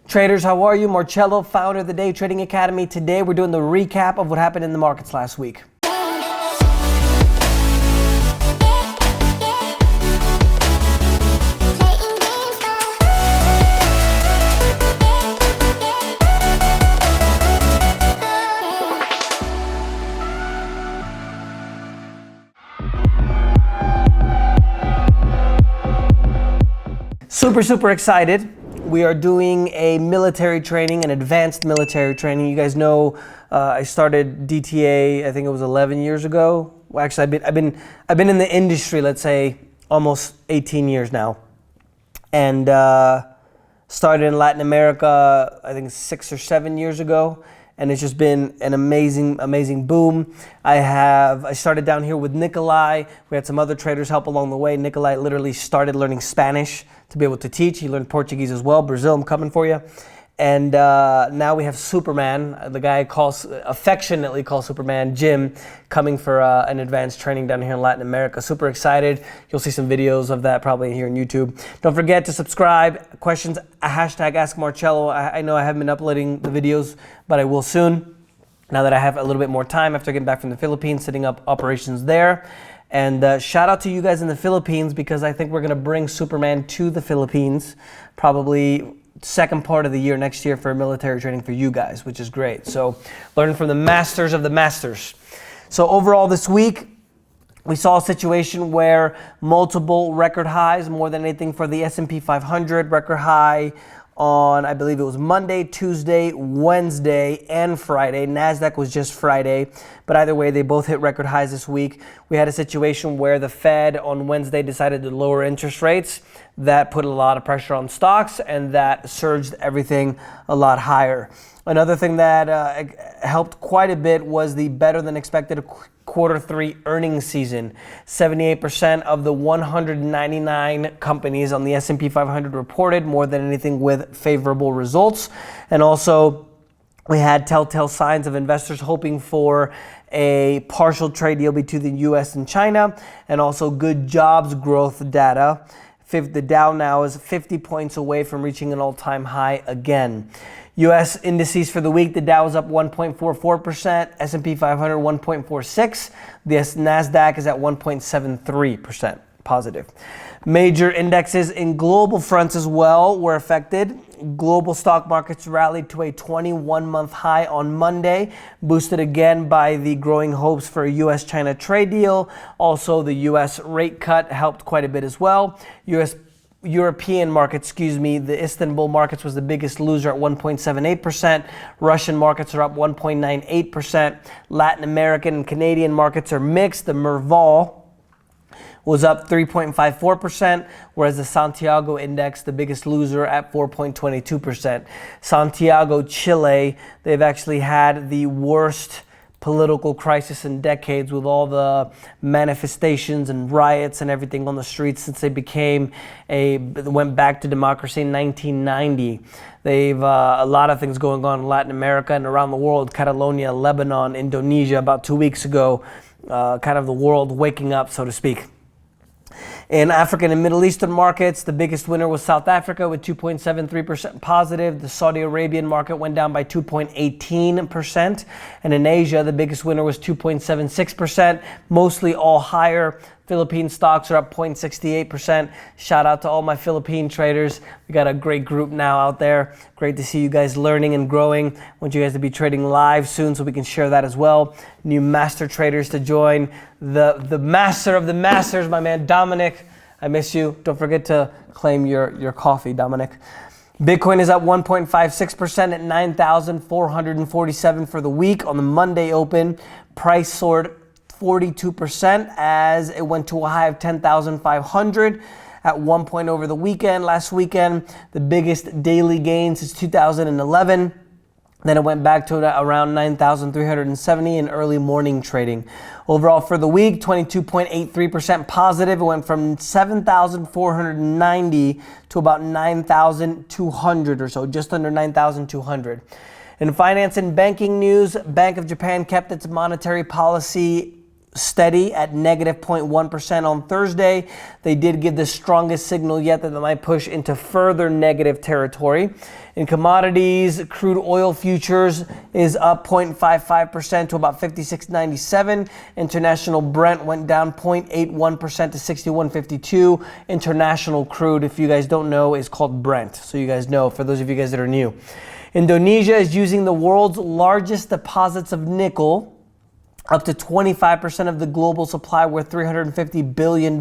Traders, how are you? Marcello, founder of the Day Trading Academy. Today we're doing the recap of what happened in the markets last week. Super excited. We are doing a military training, an advanced military training. You guys know I started DTA, I think it was 11 years ago. Well, actually, I've been in the industry, let's say, almost 18 years now. And started in Latin America, I think 6 or 7 years ago. And it's just been an amazing boom. I started down here with Nikolai. We had some other traders help along the way. Nikolai literally started learning Spanish to be able to teach. He learned Portuguese as well. Brazil, I'm coming for you. And now we have Superman, the guy affectionately calls Superman, Jim, coming for an advanced training down here in Latin America. Super excited. You'll see some videos of that probably here on YouTube. Don't forget to subscribe. Questions, hashtag Ask Marcello. I know I haven't been uploading the videos, but I will soon. Now that I have a little bit more time after getting back from the Philippines, setting up operations there. And shout out to you guys in the Philippines, because I think we're going to bring Superman to the Philippines probably second part of the year next year for military training for you guys, which is great. So learn from the masters of the masters. So overall this week, we saw a situation where multiple record highs, more than anything for the S&P 500, record high on, I believe it was Monday, Tuesday, Wednesday, and Friday. NASDAQ was just Friday, but either way, they both hit record highs this week. We had a situation where the Fed on Wednesday decided to lower interest rates. That put a lot of pressure on stocks, and that surged everything a lot higher. Another thing that helped quite a bit was the better than expected Q3 earnings season. 78% of the 199 companies on the S&P 500 reported, more than anything, with favorable results. And also, we had telltale signs of investors hoping for a partial trade deal between the US and China, and also good jobs growth data. The Dow now is 50 points away from reaching an all-time high again. U.S. indices for the week, the Dow is up 1.44%, S&P 500 1.46%, the NASDAQ is at 1.73% positive. Major indexes in global fronts as well were affected. Global stock markets rallied to a 21-month high on Monday, boosted again by the growing hopes for a U.S.-China trade deal. Also, the U.S. rate cut helped quite a bit as well. European markets, the Istanbul markets was the biggest loser at 1.78%. Russian markets are up 1.98%. Latin American and Canadian markets are mixed. The Merval was up 3.54%, whereas the Santiago index, the biggest loser, at 4.22%. Santiago, Chile, they've actually had the worst political crisis in decades, with all the manifestations and riots and everything on the streets since they went back to democracy in 1990. They've a lot of things going on in Latin America and around the world. Catalonia, Lebanon, Indonesia, about 2 weeks ago, kind of the world waking up, so to speak. In African and Middle Eastern markets, the biggest winner was South Africa with 2.73% positive. The Saudi Arabian market went down by 2.18%. And in Asia, the biggest winner was 2.76%, mostly all higher. Philippine stocks are up 0.68%. Shout out to all my Philippine traders. We got a great group now out there. Great to see you guys learning and growing. Want you guys to be trading live soon so we can share that as well. New master traders to join. The master of the masters, my man Dominic. I miss you. Don't forget to claim your coffee, Dominic. Bitcoin is up 1.56% at 9,447 for the week on the Monday open. Price soared 42% as it went to a high of 10,500 at one point over the weekend. Last weekend, the biggest daily gain since 2011. Then it went back to around 9,370 in early morning trading. Overall for the week, 22.83% positive. It went from 7,490 to about 9,200 or so, just under 9,200. In finance and banking news, Bank of Japan kept its monetary policy steady at negative 0.1% on Thursday. They did give the strongest signal yet that they might push into further negative territory. In commodities, crude oil futures is up 0.55% to about 56.97. International Brent went down 0.81% to 61.52. International crude, if you guys don't know, is called Brent. So you guys know, for those of you guys that are new. Indonesia is using the world's largest deposits of nickel, up to 25% of the global supply, worth $350 billion,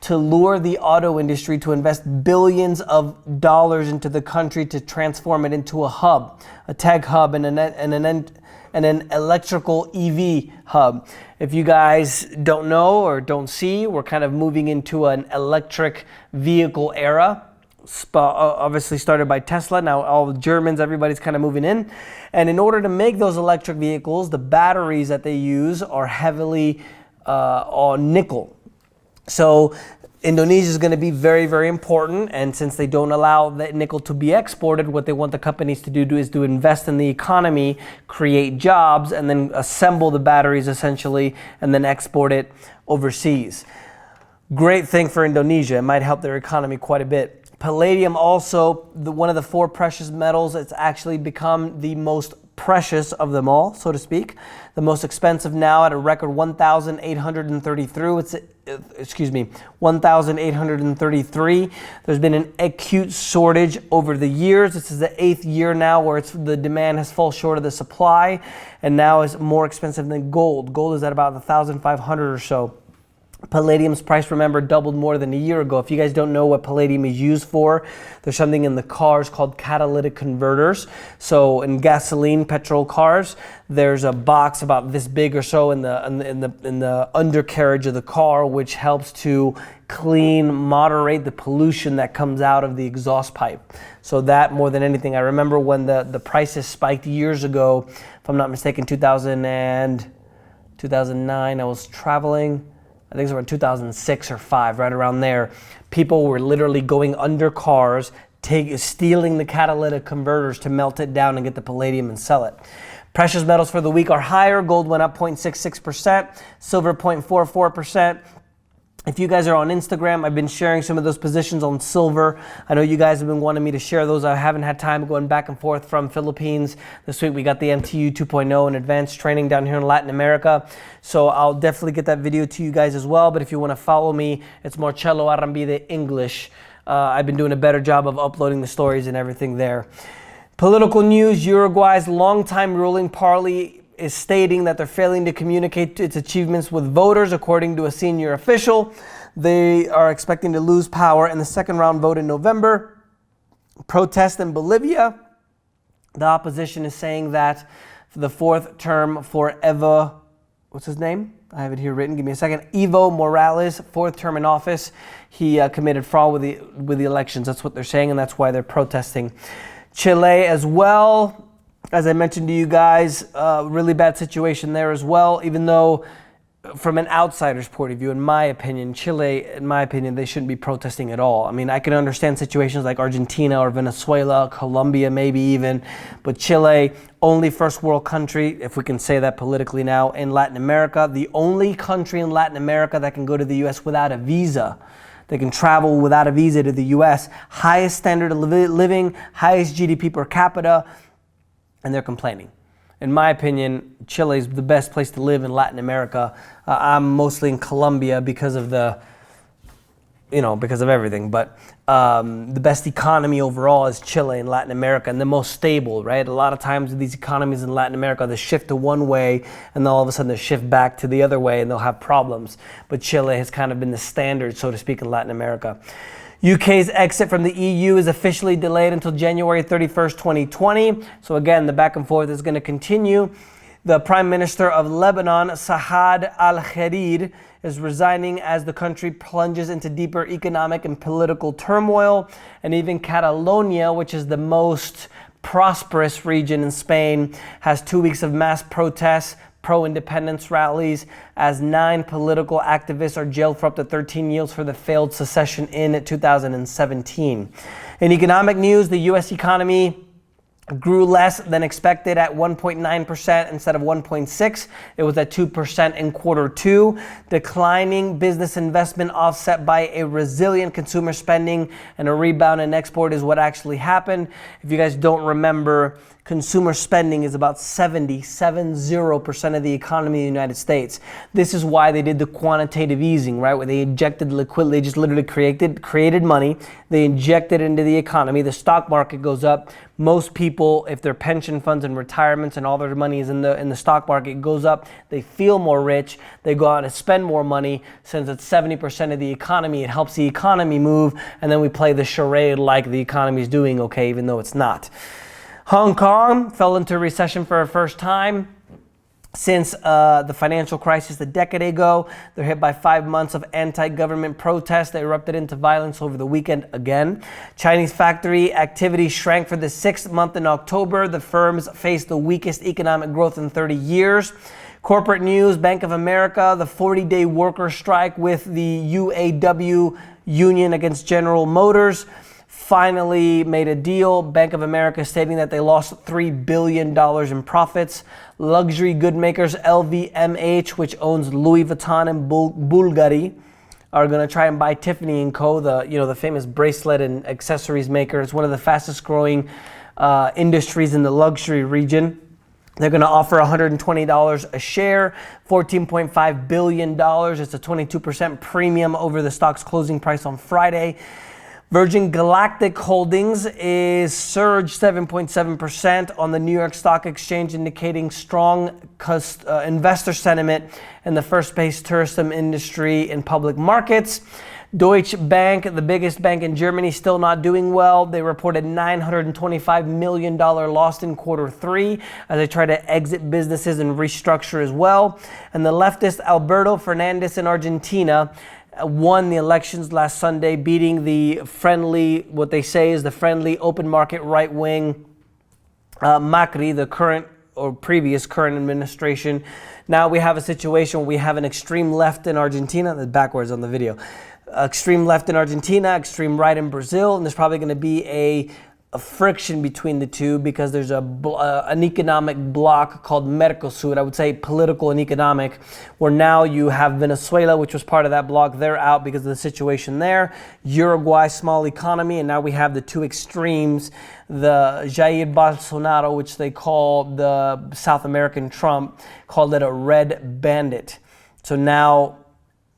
to lure the auto industry to invest billions of dollars into the country to transform it into a hub, a tech hub, and an electrical EV hub. If you guys don't know or don't see, we're kind of moving into an electric vehicle era. Obviously started by Tesla. Now all the Germans, everybody's kind of moving in. And in order to make those electric vehicles, the batteries that they use are heavily on nickel. So Indonesia is going to be very, very important. And since they don't allow that nickel to be exported, what they want the companies to do is to invest in the economy, create jobs, and then assemble the batteries essentially, and then export it overseas. Great thing for Indonesia. It might help their economy quite a bit. Palladium also, one of the 4 precious metals, it's actually become the most precious of them all, so to speak. The most expensive now at a record 1,833. There's been an acute shortage over the years. This is the 8th year now where the demand has fallen short of the supply, and now it's more expensive than gold. Gold is at about 1,500 or so. Palladium's price, remember, doubled more than a year ago. If you guys don't know what palladium is used for, there's something in the cars called catalytic converters. So in gasoline, petrol cars, there's a box about this big or so in the undercarriage of the car, which helps to clean, moderate the pollution that comes out of the exhaust pipe. So that, more than anything, I remember when the prices spiked years ago, if I'm not mistaken, 2009, I was traveling. I think it was around 2006 or 5, right around there. People were literally going under cars, stealing the catalytic converters to melt it down and get the palladium and sell it. Precious metals for the week are higher. Gold went up 0.66%, silver 0.44%. If you guys are on Instagram, I've been sharing some of those positions on silver. I know you guys have been wanting me to share those. I haven't had time going back and forth from Philippines. This week we got the MTU 2.0 and advanced training down here in Latin America. So I'll definitely get that video to you guys as well. But if you want to follow me, it's Marcelo Arambide English. I've been doing a better job of uploading the stories and everything there. Political news: Uruguay's longtime ruling party is stating that they're failing to communicate its achievements with voters, according to a senior official. They are expecting to lose power in the second round vote in November. Protest in Bolivia. The opposition is saying that for the 4th term for what's his name? I have it here written. Give me a second. Evo Morales, 4th term in office. He committed fraud with the elections. That's what they're saying, and that's why they're protesting. Chile as well. As I mentioned to you guys, really bad situation there as well, even though from an outsider's point of view, in my opinion, Chile, they shouldn't be protesting at all. I mean, I can understand situations like Argentina or Venezuela, Colombia maybe even, but Chile, only first world country, if we can say that politically now, in Latin America, the only country in Latin America that can go to the U.S. without a visa. They can travel without a visa to the U.S. Highest standard of living, highest GDP per capita, and they're complaining. In my opinion, Chile is the best place to live in Latin America. I'm mostly in Colombia because of because of everything. But the best economy overall is Chile in Latin America, and the most stable, right? A lot of times these economies in Latin America, they shift to one way, and then all of a sudden they shift back to the other way, and they'll have problems. But Chile has kind of been the standard, so to speak, in Latin America. UK's exit from the EU is officially delayed until January 31st, 2020. So again, the back and forth is going to continue. The Prime Minister of Lebanon, Saad al-Hariri, is resigning as the country plunges into deeper economic and political turmoil. And even Catalonia, which is the most prosperous region in Spain, has 2 weeks of mass protests, pro-independence rallies, as 9 political activists are jailed for up to 13 years for the failed secession in 2017. In economic news, the U.S. economy grew less than expected at 1.9% instead of 1.6%. It was at 2% in quarter two. Declining business investment offset by a resilient consumer spending and a rebound in export is what actually happened. If you guys don't remember, consumer spending is about 70% of the economy in the United States. This is why they did the quantitative easing, right? Where they injected liquidity, they just literally created money. They injected it into the economy. The stock market goes up. Most people, if their pension funds and retirements and all their money is in the stock market, it goes up. They feel more rich. They go out and spend more money. Since it's 70% of the economy, it helps the economy move. And then we play the charade like the economy is doing okay, even though it's not. Hong Kong fell into recession for the first time since the financial crisis a decade ago. They're hit by 5 months of anti-government protests that erupted into violence over the weekend again. Chinese factory activity shrank for the 6th month in October. The firms faced the weakest economic growth in 30 years. Corporate news, Bank of America, the 40-day worker strike with the UAW union against General Motors finally made a deal. Bank of America stating that they lost $3 billion in profits. Luxury good makers LVMH, which owns Louis Vuitton and Bulgari, are going to try and buy Tiffany & Co., the famous bracelet and accessories maker. It's one of the fastest growing industries in the luxury region. They're going to offer $120 a share, $14.5 billion. It's a 22% premium over the stock's closing price on Friday. Virgin Galactic Holdings is surged 7.7% on the New York Stock Exchange, indicating strong investor sentiment in the first-place tourism industry in public markets. Deutsche Bank, the biggest bank in Germany, still not doing well. They reported $925 million lost in quarter three as they try to exit businesses and restructure as well. And the leftist Alberto Fernandez in Argentina won the elections last Sunday, beating the friendly, what they say is the friendly open market right-wing Macri, the current or previous current administration. Now we have a situation where we have an extreme left in Argentina. That's backwards on the video. Extreme left in Argentina, extreme right in Brazil, and there's probably going to be a friction between the two because there's an economic bloc called Mercosur, I would say political and economic, where now you have Venezuela, which was part of that bloc. They're out because of the situation there. Uruguay, small economy, and now we have the two extremes, the Jair Bolsonaro, which they call the South American Trump, called it a red bandit. So now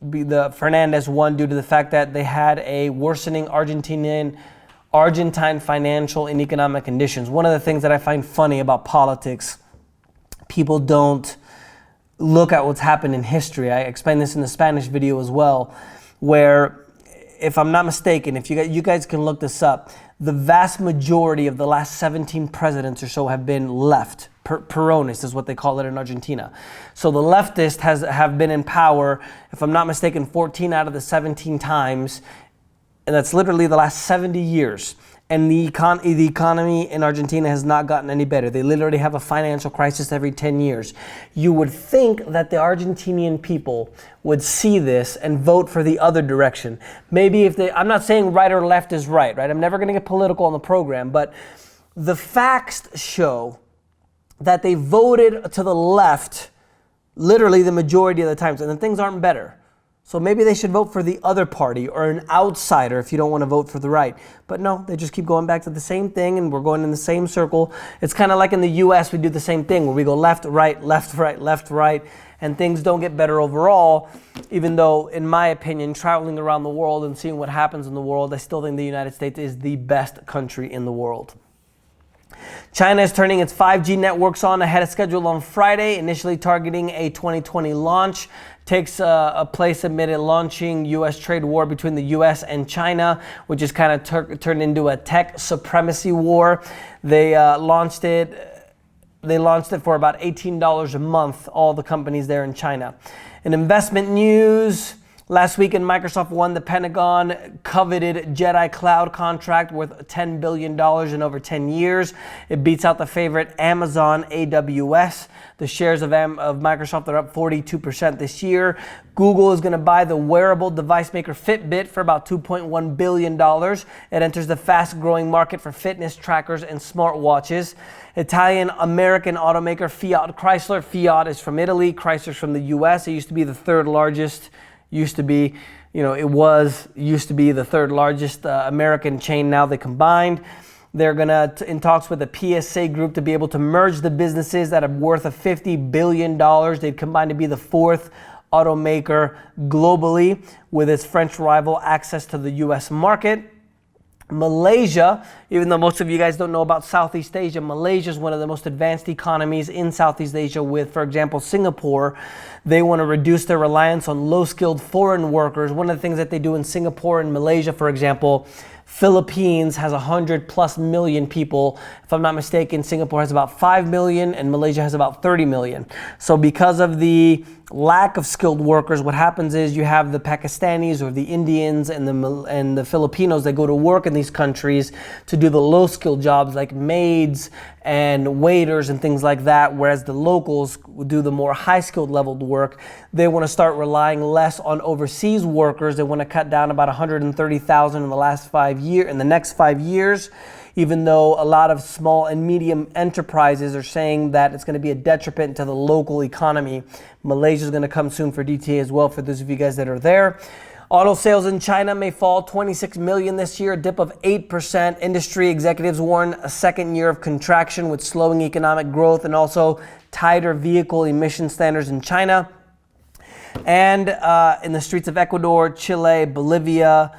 the Fernandez won due to the fact that they had a worsening Argentine financial and economic conditions. One of the things that I find funny about politics, people don't look at what's happened in history. I explained this in the Spanish video as well, where, if I'm not mistaken, if you guys can look this up, the vast majority of the last 17 presidents or so have been left. Peronist is what they call it in Argentina. So the leftists have been in power, if I'm not mistaken, 14 out of the 17 times. And that's literally the last 70 years. And the economy in Argentina has not gotten any better. They literally have a financial crisis every 10 years. You would think that the Argentinian people would see this and vote for the other direction. Maybe I'm not saying right or left is right? I'm never going to get political on the program, but the facts show that they voted to the left literally the majority of the times, and then things aren't better. So maybe they should vote for the other party or an outsider if you don't want to vote for the right. But no, they just keep going back to the same thing, and we're going in the same circle. It's kind of like in the US, we do the same thing where we go left, right, and things don't get better overall. Even though, in my opinion, traveling around the world and seeing what happens in the world, I still think the United States is the best country in the world. China is turning its 5G networks on ahead of schedule on Friday, initially targeting a 2020 launch. Takes a place amid a launching U.S. trade war between the U.S. and China, which is kind of turned into a tech supremacy war. They launched it for about $18 a month, all the companies there in China. In investment news, Last weekend, Microsoft won the Pentagon coveted Jedi Cloud contract worth $10 billion in over 10 years. It beats out the favorite Amazon AWS. The shares of Microsoft are up 42% this year. Google is going to buy the wearable device maker Fitbit for about $2.1 billion. It enters the fast-growing market for fitness trackers and smartwatches. Italian-American automaker Fiat Chrysler. Fiat is from Italy. Chrysler's from the U.S. It used to be the third largest. Used to be the third largest American chain. Now they combined. They're in talks with the PSA group to be able to merge the businesses that are worth of $50 billion. They'd combine to be the fourth automaker globally, with its French rival access to the U.S. market. Malaysia, even though most of you guys don't know about Southeast Asia, Malaysia is one of the most advanced economies in Southeast Asia with, for example, Singapore. They want to reduce their reliance on low-skilled foreign workers. One of the things that they do in Singapore and Malaysia, for example, Philippines has 100+ million people. If I'm not mistaken, Singapore has about 5 million and Malaysia has about 30 million. So because of the lack of skilled workers, what happens is you have the Pakistanis or the Indians and the Filipinos that go to work in these countries to do the low-skilled jobs like maids and waiters and things like that, whereas the locals do the more high-skilled leveled work. They want to start relying less on overseas workers. They want to cut down about 130,000 in the next 5 years, even though a lot of small and medium enterprises are saying that it's going to be a detriment to the local economy. Malaysia is going to come soon for DTA as well, for those of you guys that are there. Auto sales in China may fall 26 million this year, a dip of 8%. Industry executives warn a second year of contraction with slowing economic growth and also tighter vehicle emission standards in China. And in the streets of Ecuador, Chile, Bolivia,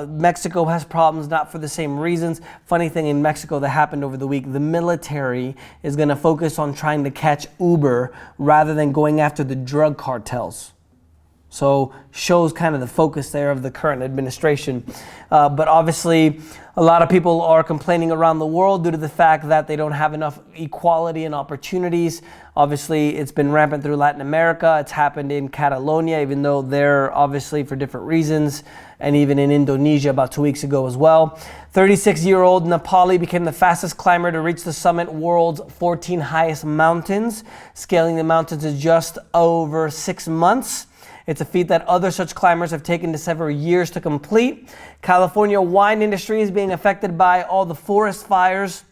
Mexico has problems, not for the same reasons. Funny thing in Mexico that happened over the week, the military is going to focus on trying to catch Uber rather than going after the drug cartels. So shows kind of the focus there of the current administration. But obviously, a lot of people are complaining around the world due to the fact that they don't have enough equality and opportunities. Obviously, it's been rampant through Latin America. It's happened in Catalonia, even though they're obviously for different reasons, and even in Indonesia about 2 weeks ago as well. 36-year-old Nepali became the fastest climber to reach the summit, world's 14 highest mountains. Scaling the mountains in just over 6 months. It's a feat that other such climbers have taken to several years to complete. California wine industry is being affected by all the forest fires.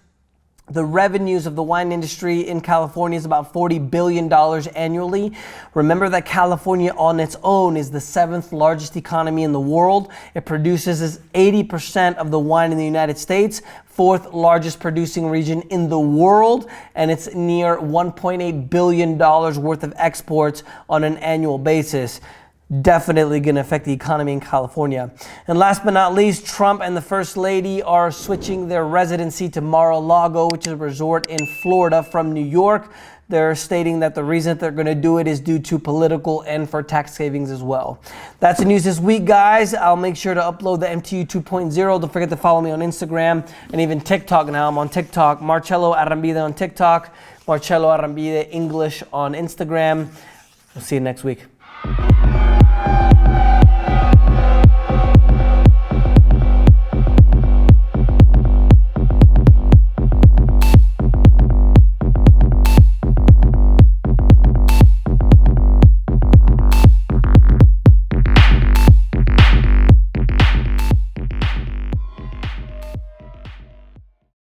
The revenues of the wine industry in California is about $40 billion annually. Remember that California on its own is the 7th largest economy in the world. It produces 80% of the wine in the United States, 4th largest producing region in the world, and it's near $1.8 billion worth of exports on an annual basis. Definitely going to affect the economy in California. And last but not least, Trump and the First Lady are switching their residency to Mar-a-Lago, which is a resort in Florida, from New York. They're stating that the reason they're going to do it is due to political and for tax savings as well. That's the news this week, guys. I'll make sure to upload the MTU 2.0. Don't forget to follow me on Instagram and even TikTok now. I'm on TikTok. Marcelo Arrambide on TikTok. Marcelo Arrambide English on Instagram. We'll see you next week.